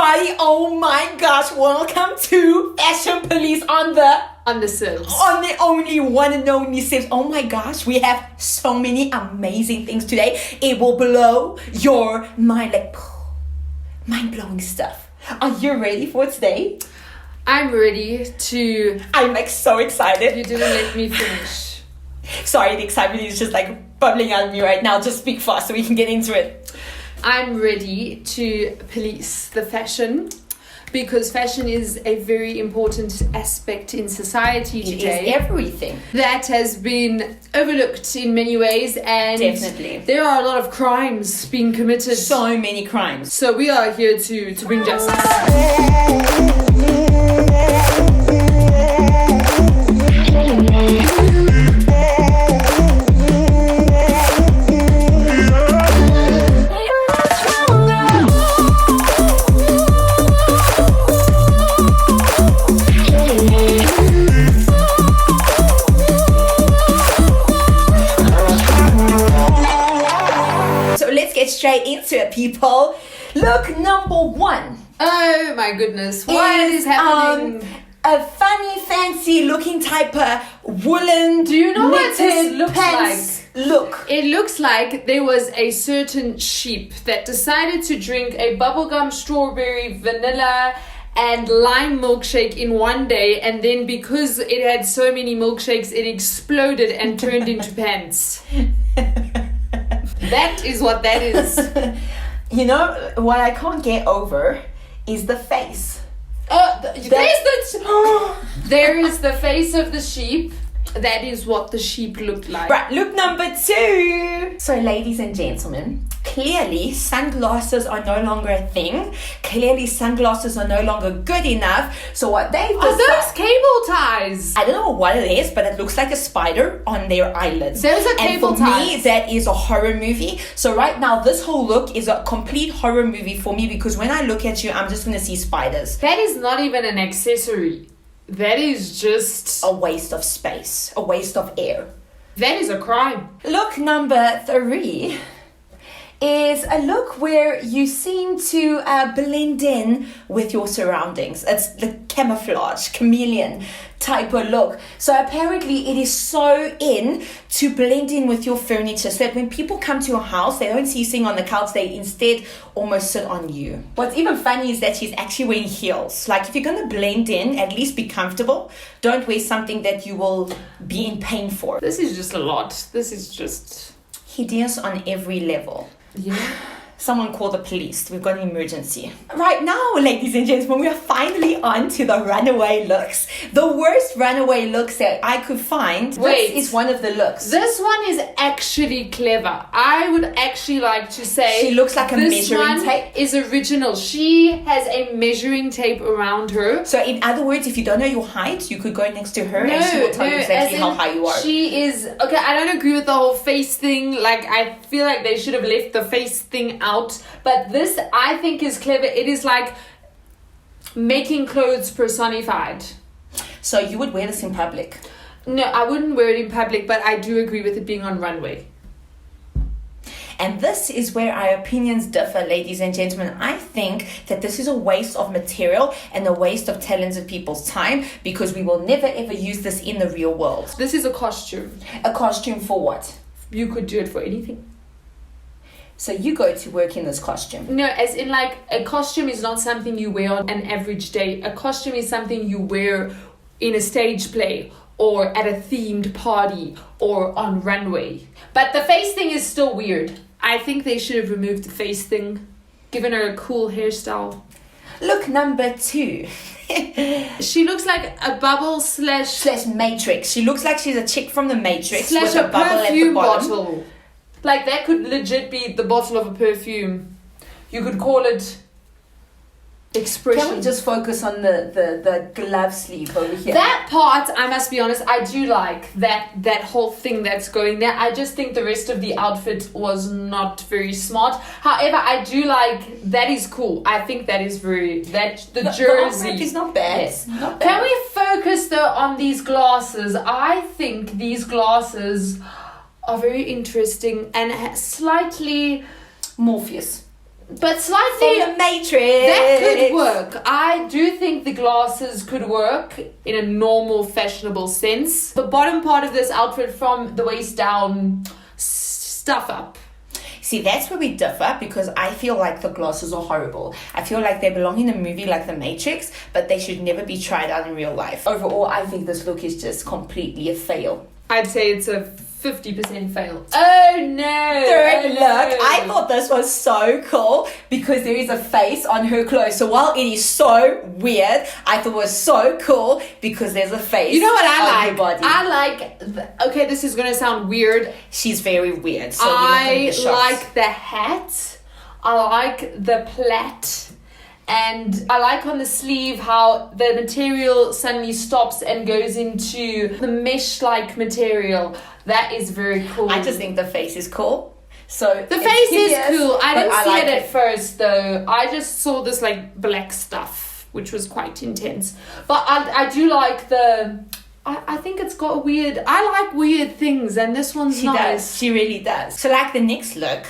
everybody, oh my gosh, welcome to Fashion Police on the Sibs. On the only one and only Sibs. Oh my gosh, we have so many amazing things today. It will blow your mind, like mind-blowing stuff. Are you ready for today? I'm ready to... I'm like so excited. You didn't let me finish. Sorry, the excitement is just like bubbling out of me right now. Just speak fast so we can get into it. I'm ready to police the fashion because fashion is a very important aspect in society today. It is everything. That has been overlooked in many ways, and definitely there are a lot of crimes being committed. So many crimes. So we are here to bring justice. Straight into it, people. Look, number one. Oh my goodness, what is happening? A funny, fancy looking type of woolen. Do you know what this looks pants like? Look. It looks like there was a certain sheep that decided to drink a bubblegum, strawberry, vanilla and lime milkshake in one day, and then because it had so many milkshakes, it exploded and turned into pants. That is what that is. You know, what I can't get over is the face. There is the face of the sheep. That is what the sheep looked like. Right, look number two. So, ladies and gentlemen, clearly sunglasses are no longer a thing. Clearly sunglasses are no longer good enough. So what they've decided... Are those cable ties? I don't know what it is, but it looks like a spider on their eyelids. Those are cable ties. And for me, that is a horror movie. So right now, this whole look is a complete horror movie for me, because when I look at you, I'm just going to see spiders. That is not even an accessory. That is just... a waste of space. A waste of air. That is a crime. Look number three is a look where you seem to blend in with your surroundings. It's the camouflage, chameleon type of look. So apparently it is so in to blend in with your furniture, so that when people come to your house, they don't see you sitting on the couch, they instead almost sit on you. What's even funny is that she's actually wearing heels. Like, if you're going to blend in, at least be comfortable. Don't wear something that you will be in pain for. This is just a lot. This is just... hideous on every level. Yeah. Someone call the police. We've got an emergency. Right now, ladies and gentlemen, we are finally on to the runaway looks. The worst runaway looks that I could find. Wait. This is one of the looks. This one is actually clever. I would actually like to say... she looks like a measuring tape. This one is original. She has a measuring tape around her. So in other words, if you don't know your height, you could go next to her and she will tell you exactly how high you are. She is... Okay, I don't agree with the whole face thing. Like, I feel like they should have left the face thing out. But this, I think, is clever. It is like making clothes personified. So you would wear this in public? No, I wouldn't wear it in public, but I do agree with it being on runway. And this is where our opinions differ, ladies and gentlemen. I think that this is a waste of material and a waste of talented people's time, because we will never ever use this in the real world. This is a costume. A costume for what? You could do it for anything. So you go to work in this costume? No, as in, like, a costume is not something you wear on an average day. A costume is something you wear in a stage play or at a themed party or on runway. But the face thing is still weird. I think they should have removed the face thing, given her a cool hairstyle. Look number two. She looks like a bubble slash Matrix. She looks like she's a chick from the Matrix slash with a bubble at the perfume bottom. bottle. Like, that could legit be the bottle of a perfume. You could call it expression. Can we just focus on the glove sleeve over here? That part, I must be honest, I do like that whole thing that's going there. I just think the rest of the outfit was not very smart. However, I do like, that is cool. I think that is very, the jersey. The is not bad. Yes. Not bad. Can we focus though on these glasses? I think these glasses are very interesting and slightly Morpheus. But slightly... From the Matrix. That could work. I do think the glasses could work in a normal, fashionable sense. The bottom part of this outfit from the waist down, stuff up. See, that's where we differ, because I feel like the glasses are horrible. I feel like they belong in a movie like The Matrix, but they should never be tried out in real life. Overall, I think this look is just completely a fail. I'd say it's a 50% fail. Oh no! Third look, I thought this was so cool because there is a face on her clothes. So while it is so weird, I thought it was so cool because there's a face. You know what I on like? her body. I like. Okay, this is gonna sound weird. She's very weird. So I like the hat. I like the plait. And I like on the sleeve how the material suddenly stops and goes into the mesh-like material. That is very cool. I just think the face is cool. So the face is cool. I didn't see it at first though. I just saw this like black stuff, which was quite intense. But I do like the... I think it's got weird... I like weird things, and this one's nice. Does. She really does. So like the next look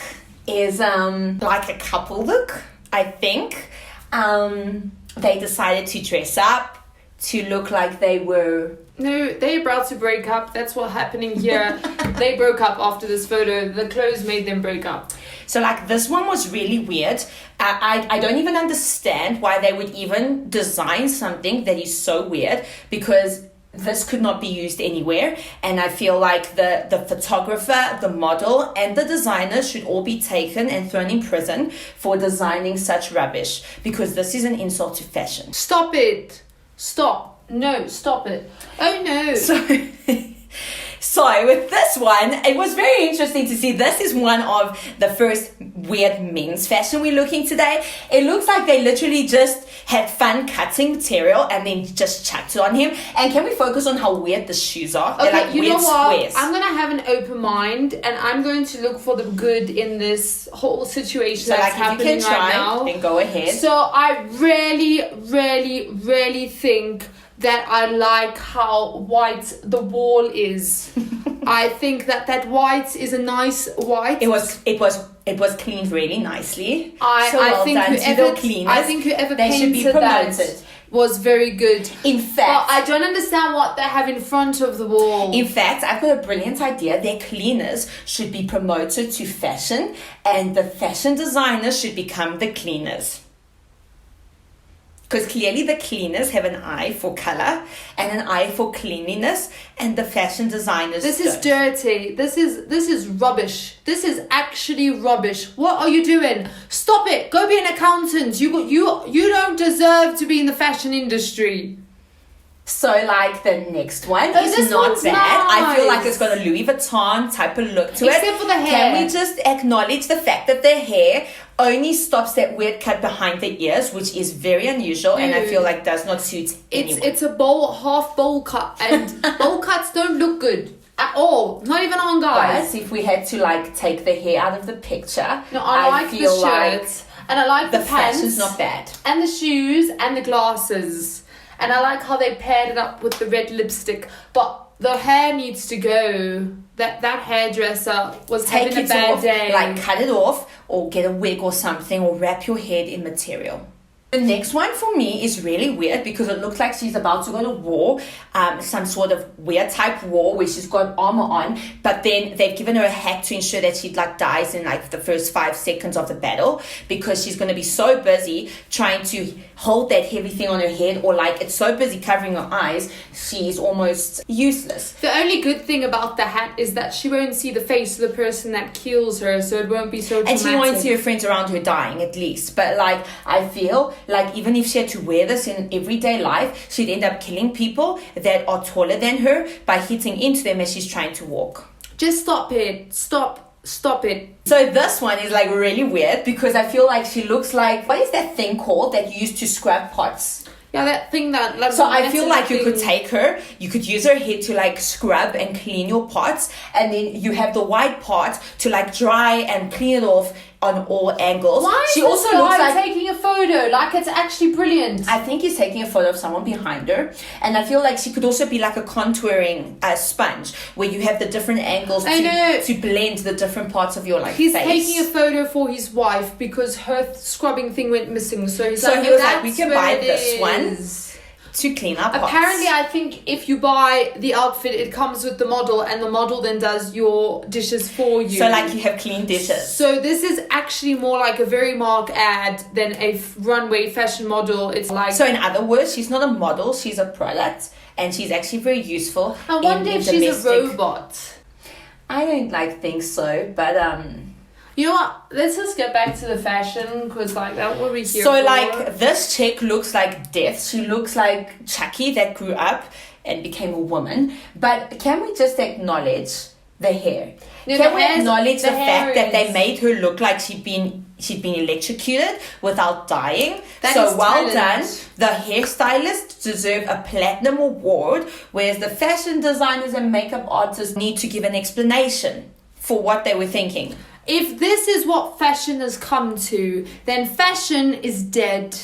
is like a couple look, I think. They decided to dress up to look like they were... No, they're about to break up. That's what's happening here. They broke up after this photo. The clothes made them break up. So like this one was really weird. I don't even understand why they would even design something that is so weird, because this could not be used anywhere. And I feel like the photographer, the model, and the designer should all be taken and thrown in prison for designing such rubbish, because this is an insult to fashion. Stop it. Stop. No, stop it. Oh no. So with this one, it was very interesting to see. This is one of the first weird men's fashion we're looking today. It looks like they literally just had fun cutting material and then just chucked it on him. And can we focus on how weird the shoes are? Okay, they're like you weird know what? squares. I'm going to have an open mind, and I'm going to look for the good in this whole situation So that's like if you happening can try, right now. then go ahead. So I really think that I like how white the wall is. I think that white is a nice white. It was cleaned really nicely. I think whoever painted that was very good. In fact, but I don't understand what they have in front of the wall. In fact, I've got a brilliant idea. Their cleaners should be promoted to fashion, and the fashion designers should become the cleaners. Because clearly the cleaners have an eye for color and an eye for cleanliness, and the fashion designers This is dirty. This is rubbish. This is actually rubbish. What are you doing? Stop it. Go be an accountant. You don't deserve to be in the fashion industry. So like the next one this is not one's bad. nice. I feel like it's got a Louis Vuitton type of look to it. Except for the hair. Can we just acknowledge the fact that the hair only stops that weird cut behind the ears, which is very unusual, and I feel like does not suit anyone. It's a half bowl cut, and bowl cuts don't look good at all. Not even on guys. But if we had to like take the hair out of the picture, No, I like the feel shirts, and I like the pants. fashion's not bad. And the shoes and the glasses. And I like how they paired it up with the red lipstick. But the hair needs to go. That hairdresser was having a bad day. Like cut it off, or get a wig or something, or wrap your head in material. The next one for me is really weird because it looks like she's about to go to war, some sort of weird type war where she's got armor on, but then they've given her a hat to ensure that she like dies in like the first 5 seconds of the battle, because she's going to be so busy trying to hold that heavy thing on her head, or like it's so busy covering her eyes, she's almost useless. The only good thing about the hat is that she won't see the face of the person that kills her, so it won't be so traumatic. And she won't see her friends around her dying, at least. But like, I feel like even if she had to wear this in everyday life, she'd end up killing people that are taller than her by hitting into them as she's trying to walk. Just stop it. Stop it. So this one is like really weird because I feel like she looks like, what is that thing called that you use to scrub pots? Yeah, that thing that... Like, so I feel like you could take her, you could use her head to like scrub and clean your pots, and then you have the white part to like dry and clean it off on all angles. Why is she this also guy looks like taking a photo? Like, it's actually brilliant. I think he's taking a photo of someone behind her, and I feel like she could also be like a contouring sponge where you have the different angles to blend the different parts of your He's face. taking a photo for his wife because her scrubbing thing went missing. So he's So like, he was like, "That's we can where buy it this one is." to clean up. Apparently, I think if you buy the outfit, it comes with the model, and the model then does your dishes for you. So like you have clean dishes. So this is actually more like a very marked ad than a runway fashion model. It's like, So in other words, she's not a model, she's a product, and she's actually very useful. I wonder if she's a robot. I don't think so, but You know what? Let's just get back to the fashion, because like that's what we here so for. like this chick looks like death. She looks like Chucky that grew up and became a woman. But can we just acknowledge the hair? No, Can we acknowledge the hair fact that they is- made her look like she'd been electrocuted without dying? That So is well talent. done. The hairstylists deserve a platinum award, whereas the fashion designers and makeup artists need to give an explanation for what they were thinking. If this is what fashion has come to, then fashion is dead.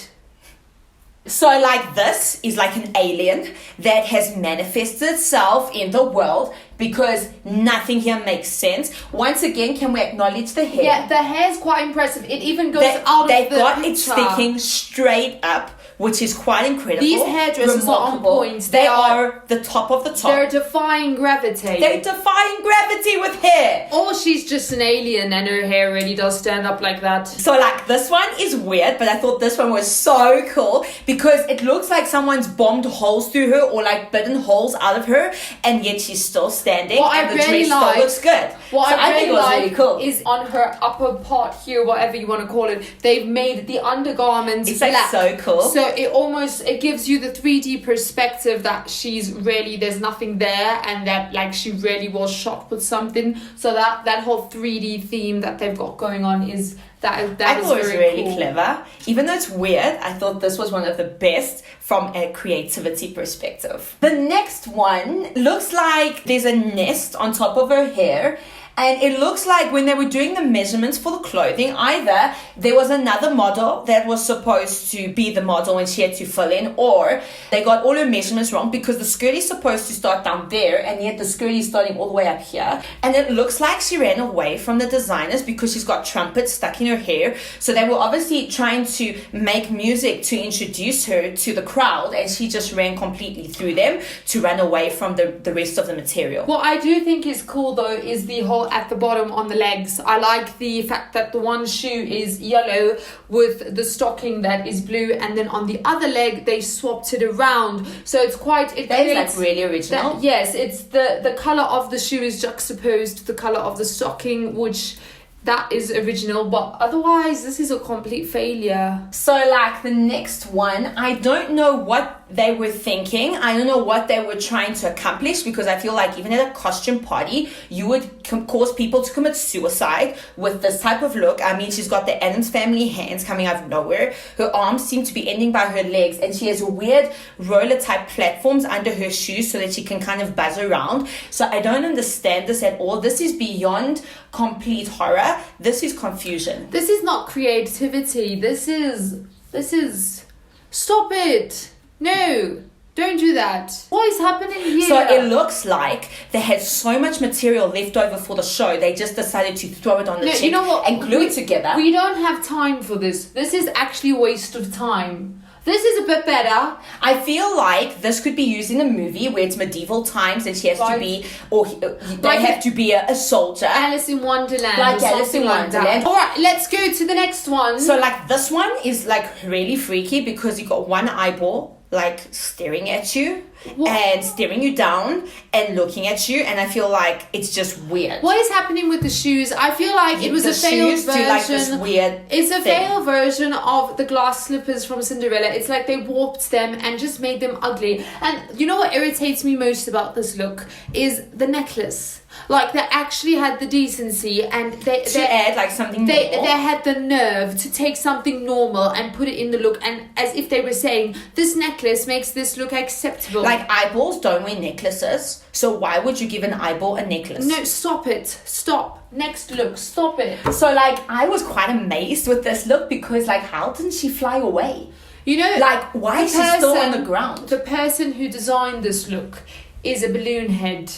So like this is like an alien that has manifested itself in the world because nothing here makes sense. Once again, can we acknowledge the hair? Yeah, the hair's quite impressive. It even goes out of the They've got it picture. sticking straight up, which is quite incredible. These hairdressers are on Remarkable. point. They are the top of the top. They're defying gravity. They're defying gravity with hair. Or she's just an alien and her hair really does stand up like that. So like this one is weird, but I thought this one was so cool because it looks like someone's bombed holes through her or like bitten holes out of her, and yet she's still standing. What and I the really dress like- still looks good. What So I think really it was like really cool. is on her upper part here, whatever you want to call it, they've made the undergarments It's, like, black. so cool. So it gives you the 3D perspective that there's nothing there, and that like she really was shot with something. So that whole 3D theme that they've got going on is that I is thought it was very really cool. clever. Even though it's weird, I thought this was one of the best from a creativity perspective. The next one looks like there's a nest on top of her hair. And it looks like when they were doing the measurements for the clothing, either there was another model that was supposed to be the model and she had to fill in, or they got all her measurements wrong because the skirt is supposed to start down there and yet the skirt is starting all the way up here. And it looks like she ran away from the designers because she's got trumpets stuck in her hair. So they were obviously trying to make music to introduce her to the crowd, and she just ran completely through them to run away from the rest of the material. What I do think is cool though is the whole at the bottom on the legs. I like the fact that the one shoe is yellow with the stocking that is blue, and then on the other leg they swapped it around. So it's quite That is creates like really original. yes, it's the color of the shoe is juxtaposed to the color of the stocking, which that is original, but otherwise this is a complete failure. So like the next one, I don't know what they were thinking. I don't know what they were trying to accomplish, because I feel like even at a costume party, you would cause people to commit suicide with this type of look. I mean, she's got the Addams Family hands coming out of nowhere. Her arms seem to be ending by her legs, and she has weird roller type platforms under her shoes so that she can kind of buzz around. So I don't understand this at all. This is beyond complete horror. This is confusion. This is not creativity. This is stop it. No, don't do that. What is happening here? So it looks like they had so much material left over for the show, they just decided to throw it on the chick you know what? and glue it together. We don't have time for this. This is actually a waste of time. This is a bit better. I feel like this could be used in a movie where it's medieval times and she has to be, or they have to be a soldier. Alice in Wonderland. Like or Alice something in like that. Wonderland. All right, let's go to the next one. So like this one is like really freaky because you got one eyeball like staring at you and staring you down and looking at you, and I feel like it's just weird. What is happening with the shoes? I feel like it was a failed shoes version. do like this weird It's a thing. failed version of the glass slippers from Cinderella. It's like they warped them and just made them ugly. And you know what irritates me most about this look is the necklace. Like, they actually had the decency and they add like something they normal. had the nerve to take something normal and put it in the look, and as if they were saying, this necklace makes this look acceptable. Like, eyeballs don't wear necklaces, so why would you give an eyeball a necklace? No, stop it. Stop. Next look. Stop it. So, like, I was quite amazed with this look because, like, how didn't she fly away? You know, like, why is she still on the ground? The person who designed this look is a balloon head.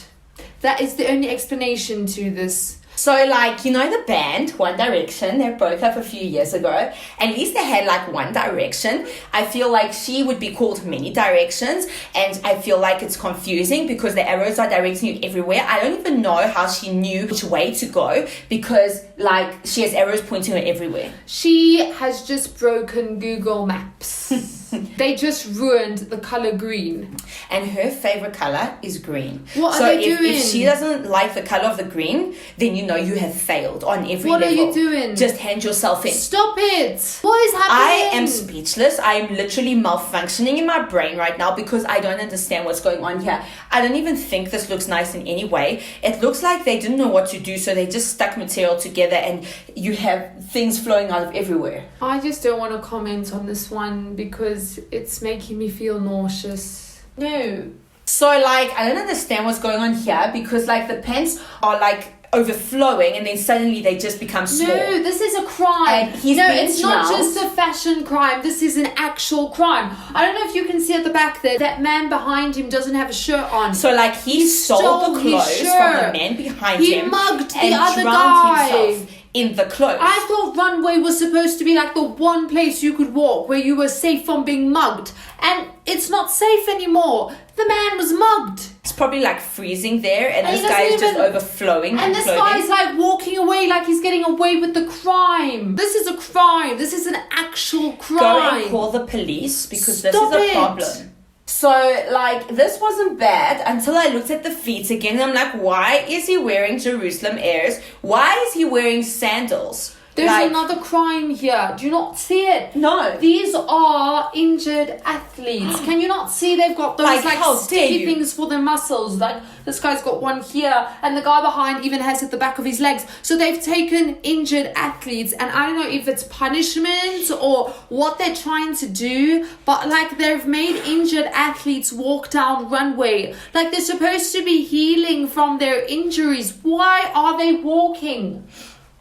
That is the only explanation to this. So, like, you know the band One Direction, they broke up a few years ago. At least they had, like, One Direction. I feel like she would be called Many Directions. And I feel like it's confusing because the arrows are directing you everywhere. I don't even know how she knew which way to go because, like, she has arrows pointing her everywhere. She has just broken Google Maps. They just ruined the color green. And her favorite color is green. What are they doing? If she doesn't like the color of the green, then you know you have failed on every level. What are you doing? Just hand yourself in. Stop it. What is happening? I am speechless. I am literally malfunctioning in my brain right now because I don't understand what's going on here. I don't even think this looks nice in any way. It looks like they didn't know what to do, so they just stuck material together and you have things flowing out of everywhere. I just don't want to comment on this one because it's making me feel nauseous. No. So, like, I don't understand what's going on here because, like, the pants are, like, overflowing and then suddenly they just become small. No, this is a crime. And he's it's not just a fashion crime. This is an actual crime. I don't know if you can see at the back there, that man behind him doesn't have a shirt on. So, like, he stole the clothes from the man behind him. He mugged the and other drowned guy. himself in the clothes. I thought runway was supposed to be like the one place you could walk where you were safe from being mugged. And it's not safe anymore. The man was mugged. It's probably like freezing there and he this guy is doesn't just overflowing. And this clothing. guy's like walking away like he's getting away with the crime. This is a crime. This is an actual crime. Go and call the police because this is a problem. So, like, this wasn't bad until I looked at the feet again. And I'm like, why is he wearing Jerusalem Airs? Why is he wearing sandals? There's another crime here. Do you not see it? No. These are injured athletes. Can you not see they've got those like sticky things for their muscles? Like this guy's got one here and the guy behind even has it at the back of his legs. So they've taken injured athletes and I don't know if it's punishment or what they're trying to do, but like they've made injured athletes walk down runway. Like they're supposed to be healing from their injuries. Why are they walking?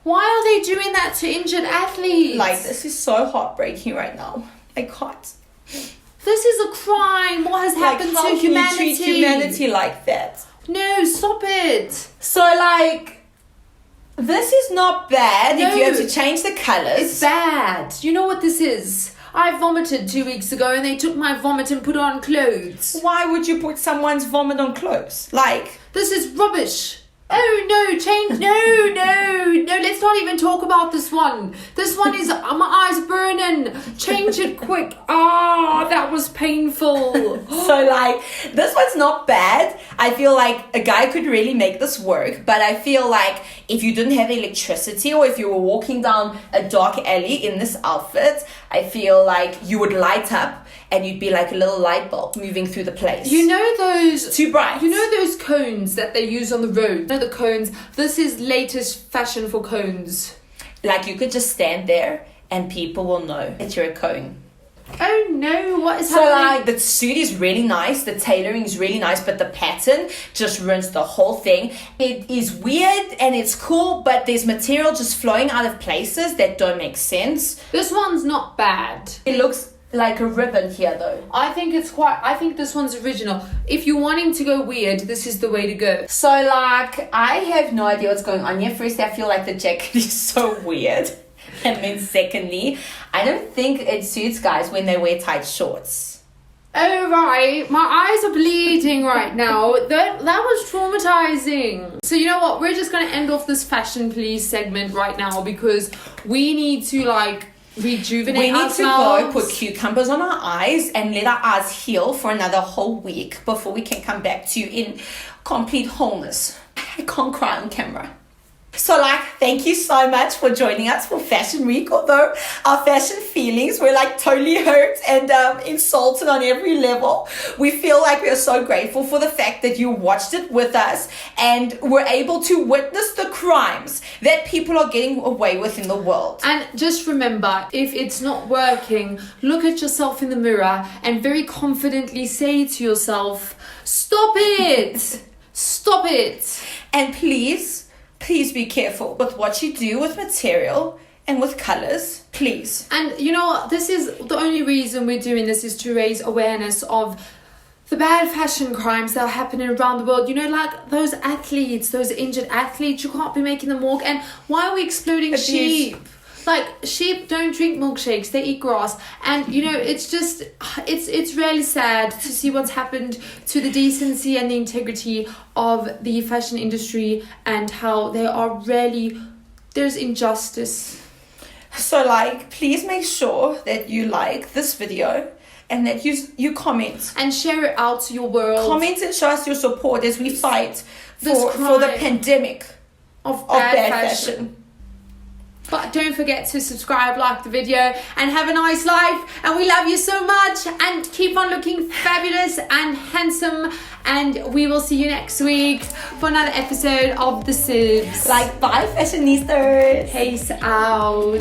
Why are they doing that to injured athletes? Like, this is so heartbreaking right now. I can't. This is a crime. What has happened to humanity? How can you treat humanity like that? No, stop it. So, like, this is not bad if you have to change the colours. It's bad. You know what this is? I vomited 2 weeks ago and they took my vomit and put it on clothes. Why would you put someone's vomit on clothes? Like... This is rubbish. Oh no, change, no, let's not even talk about this one. This one is, my eyes burning. Change it quick. Ah, that was painful. So like, this one's not bad. I feel like a guy could really make this work, but I feel like if you didn't have electricity or if you were walking down a dark alley in this outfit, I feel like you would light up and you'd be like a little light bulb moving through the place. You know those... Too bright. You know those cones that they use on the road? You know the cones? This is latest fashion for cones. Like you could just stand there and people will know that you're a cone. Oh no, what is happening? happening? Like the suit is really nice, the tailoring is really nice, but the pattern just ruins the whole thing. It is weird and it's cool, but there's material just flowing out of places that don't make sense. This one's not bad. It looks like a ribbon here though. I think this one's original. If you're wanting to go weird, this is the way to go. So like, I have no idea what's going on here. First, I feel like the jacket is so weird. And then secondly, I don't think it suits guys when they wear tight shorts. Oh right, my eyes are bleeding right now. That was traumatizing. So you know what? We're just gonna end off this fashion police segment right now because we need to like rejuvenate ourselves. We need to go put cucumbers on our eyes and let our eyes heal for another whole week before we can come back to you in complete wholeness. I can't cry on camera. So like, thank you so much for joining us for Fashion Week. Although our fashion feelings were like totally hurt and insulted on every level, we feel like we are so grateful for the fact that you watched it with us and were able to witness the crimes that people are getting away with in the world. And just remember, if it's not working, look at yourself in the mirror and very confidently say to yourself, stop it! Stop it! And please be careful with what you do with material and with colors, please. And you know, this is the only reason we're doing this, is to raise awareness of the bad fashion crimes that are happening around the world. You know, like those athletes, those injured athletes, you can't be making them walk. And why are we excluding sheep? Like, sheep don't drink milkshakes, they eat grass. And you know, it's just, it's really sad to see what's happened to the decency and the integrity of the fashion industry, and how they are really, there's injustice. So like, please make sure that you like this video and that you comment. And share it out to your world. Comment and show us your support as we fight for the pandemic of bad fashion. But don't forget to subscribe, like the video, and have a nice life. And we love you so much. And keep on looking fabulous and handsome. And we will see you next week for another episode of the Sibs. Like, bye, fashionistas. Peace out.